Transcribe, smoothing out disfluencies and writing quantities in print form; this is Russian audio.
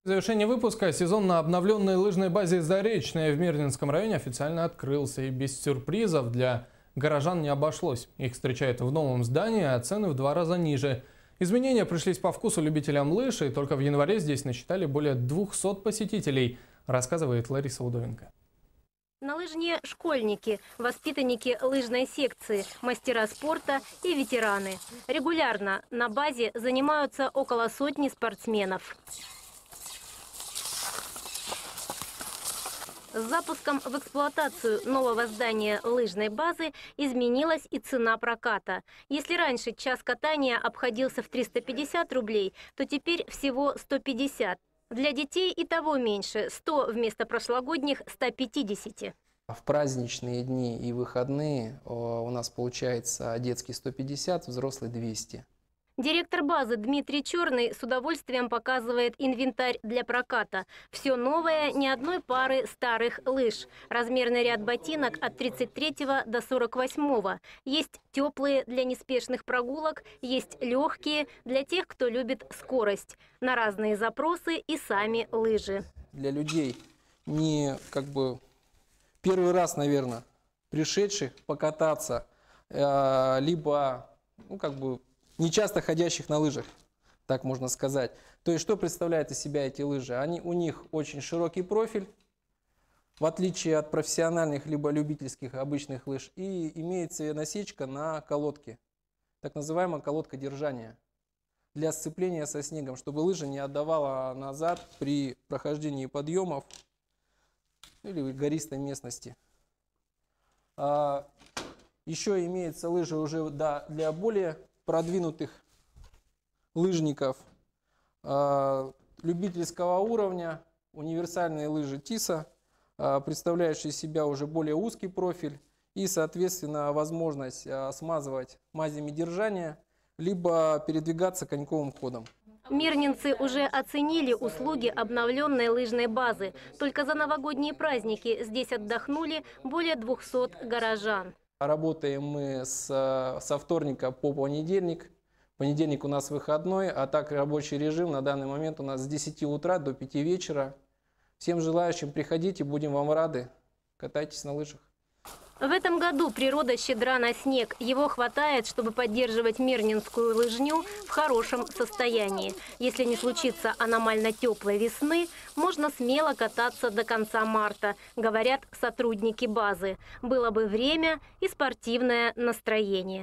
В завершении выпуска сезон на обновленной лыжной базе «Заречная» в Мирнинском районе официально открылся. И без сюрпризов для горожан не обошлось. Их встречают в новом здании, а цены в 2 раза ниже. Изменения пришлись по вкусу любителям лыж, и только в январе здесь насчитали более 200 посетителей, рассказывает Лариса Удовенко. На лыжне школьники, воспитанники лыжной секции, мастера спорта и ветераны. Регулярно на базе занимаются около сотни спортсменов. С запуском в эксплуатацию нового здания лыжной базы изменилась и цена проката. Если раньше час катания обходился в 350 рублей, то теперь всего 150. Для детей и того меньше – 100 вместо прошлогодних 150. В праздничные дни и выходные у нас получается детский 150, взрослый 200. Директор базы Дмитрий Черный с удовольствием показывает инвентарь для проката. Все новое, ни одной пары старых лыж. Размерный ряд ботинок от 33 до 48. Есть теплые для неспешных прогулок, есть легкие для тех, кто любит скорость. На разные запросы и сами лыжи. Для людей не первый раз, наверное, пришедших покататься, либо не часто ходящих на лыжах, так можно сказать. То есть, что представляют из себя эти лыжи? У них очень широкий профиль, в отличие от профессиональных либо любительских обычных лыж, и имеется насечка на колодке, так называемая колодка держания, для сцепления со снегом, чтобы лыжа не отдавала назад при прохождении подъемов или гористой местности. Еще имеются лыжи уже для более продвинутых лыжников любительского уровня, универсальные лыжи ТИСа, представляющие из себя уже более узкий профиль и, соответственно, возможность смазывать мазями держания, либо передвигаться коньковым ходом. Мирнинцы уже оценили услуги обновленной лыжной базы. Только за новогодние праздники здесь отдохнули более 200 горожан. Работаем мы со вторника по понедельник. Понедельник у нас выходной, а так рабочий режим на данный момент у нас с 10 утра до 5 вечера. Всем желающим приходите, будем вам рады. Катайтесь на лыжах. В этом году природа щедра на снег. Его хватает, чтобы поддерживать мирнинскую лыжню в хорошем состоянии. Если не случится аномально теплой весны, можно смело кататься до конца марта, говорят сотрудники базы. Было бы время и спортивное настроение.